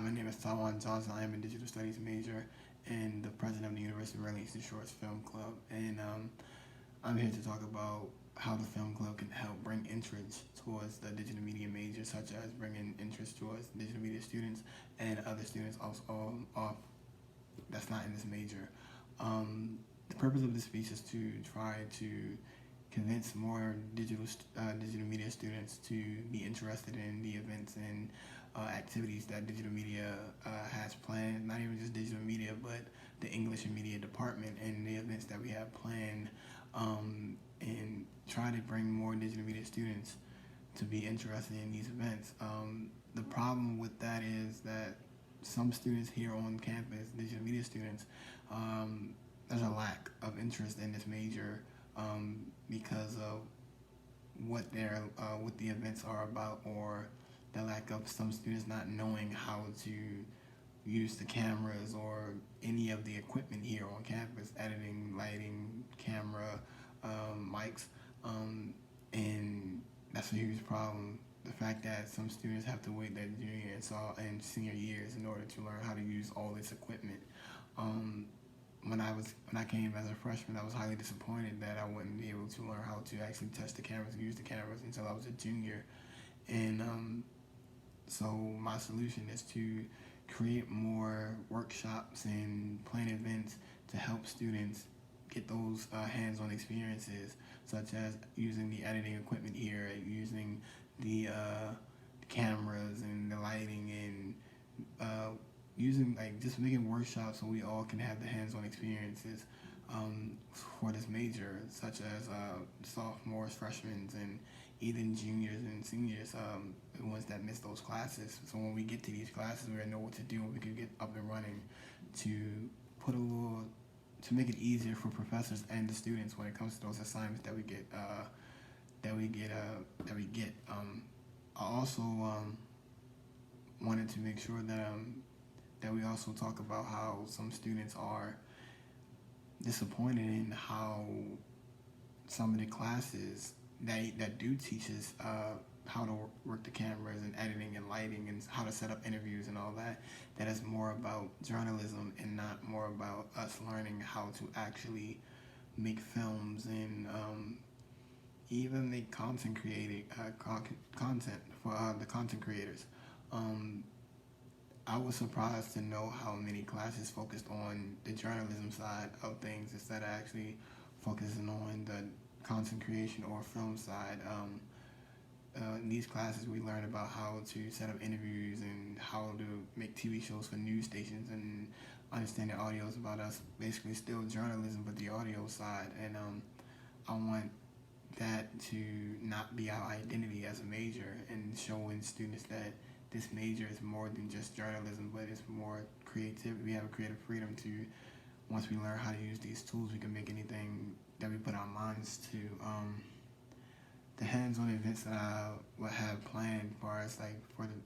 My name is Tawan Johnson. I am a digital studies major and the president of the University of Maryland Eastern Shores Film Club. And I'm here to talk about how the film club can help bring interest towards the digital media major, such as bringing interest towards digital media students and other students also that's not in this major. The purpose of this speech is to try to convince more digital media students to be interested in the events and activities that digital media has planned. Not even just digital media, but the English and media department and the events that we have planned, and try to bring more digital media students to be interested in these events. The problem with that is that some students here on campus, digital media students, there's a lack of interest in this major because of what the events are about, or the lack of some students not knowing how to use the cameras or any of the equipment here on campus, editing, lighting, camera, mics, and that's a huge problem. The fact that some students have to wait their junior and senior years in order to learn how to use all this equipment. When I came as a freshman, I was highly disappointed that I wouldn't be able to learn how to actually touch the cameras and use the cameras until I was a junior. And so my solution is to create more workshops and plan events to help students get those hands-on experiences, such as using the editing equipment here, using the cameras and the lighting, and using just making workshops so we all can have the hands-on experiences for this major, such as sophomores, freshmen, and even juniors and seniors, the ones that miss those classes. So when we get to these classes, we know what to do, and we can get up and running to make it easier for professors and the students when it comes to those assignments that we get. I also wanted to make sure that we also talk about how some students are disappointed in how some of the classes that do teach us how to work the cameras and editing and lighting and how to set up interviews and all that is more about journalism and not more about us learning how to actually make films and even make content for the content creators. I was surprised to know how many classes focused on the journalism side of things instead of actually focusing on the content creation or film side. In these classes, we learn about how to set up interviews and how to make TV shows for news stations and understand the audio is about us. Basically, still journalism, but the audio side. And I want that to not be our identity as a major, and showing students that this major is more than just journalism, but it's more creative. We have a creative freedom to, once we learn how to use these tools, we can make anything that we put our minds to. The hands-on events that I would have planned for us,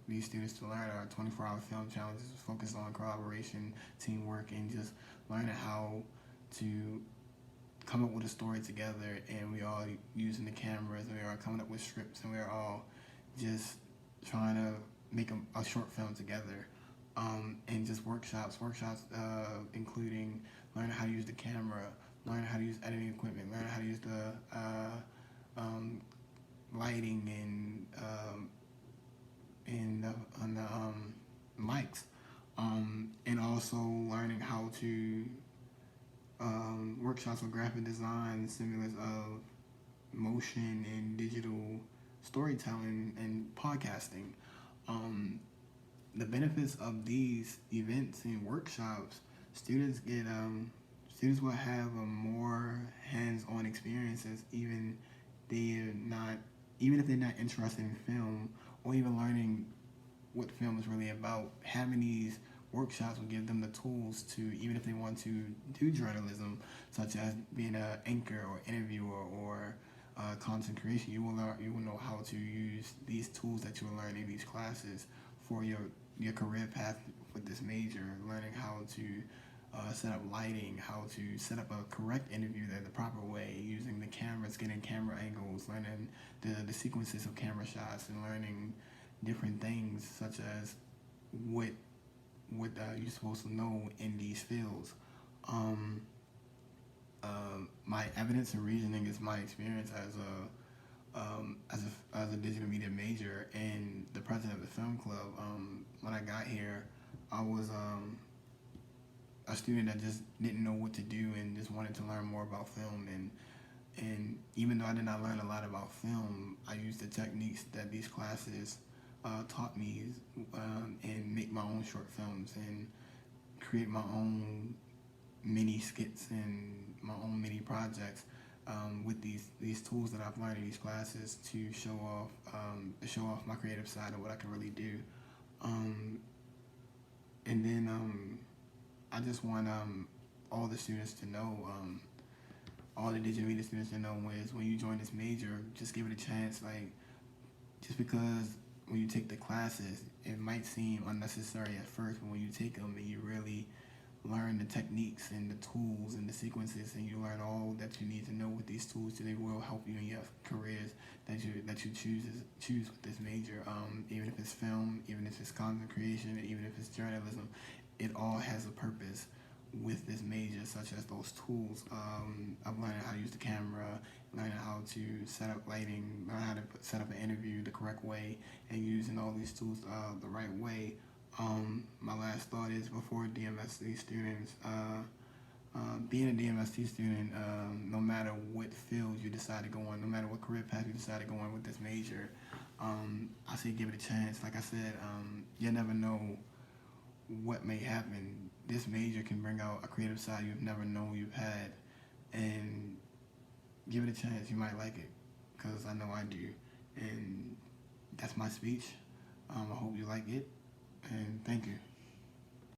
these students to learn, are 24-hour film challenges focused on collaboration, teamwork, and just learning how to come up with a story together, and we all using the cameras, and we are coming up with scripts, and we're all just trying to make a short film together, and just workshops including learning how to use the camera, learning how to use editing equipment, learning how to use the lighting and on the mics, and also learning how to workshops with graphic design, stimulus of motion and digital storytelling and podcasting. The benefits of these events and workshops, students will have a more hands-on experiences, even if they're not interested in film, or even learning what film is really about. Having these workshops will give them the tools to, even if they want to do journalism, such as being an anchor or interviewer or content creation, you will know how to use these tools that you will learn in these classes for your career path with this major. Learning how to set up lighting, how to set up a correct interview the proper way, using the cameras, getting camera angles, learning the sequences of camera shots, and learning different things such as what what you're supposed to know in these fields. Um, my evidence and reasoning is my experience as a digital media major and the president of the film club. When I got here, I was a student that just didn't know what to do and just wanted to learn more about film. And even though I did not learn a lot about film, I used the techniques that these classes taught me and make my own short films and create my own mini skits and my own mini projects with these tools that I've learned in these classes to show off my creative side of what I can really do. Um, and then I just want all the students to know, all the digital media students to know is when you join this major, just give it a chance. Like, just because when you take the classes, it might seem unnecessary at first, but when you take them and you really learn the techniques and the tools and the sequences, and you learn all that you need to know with these tools, so they will help you in your careers that you choose with this major. Even if it's film, even if it's content creation, even if it's journalism, it all has a purpose with this major, such as those tools. I've learned how to use the camera, learning how to set up lighting, learn how to set up an interview the correct way, and using all these tools the right way. My last thought is before DMST students, being a DMST student, no matter what field you decide to go on, no matter what career path you decide to go on with this major, I say give it a chance. Like I said, you never know what may happen. This major can bring out a creative side you've never known you've had, and give it a chance. You might like it, because I know I do. And that's my speech. I hope you like it, and thank you.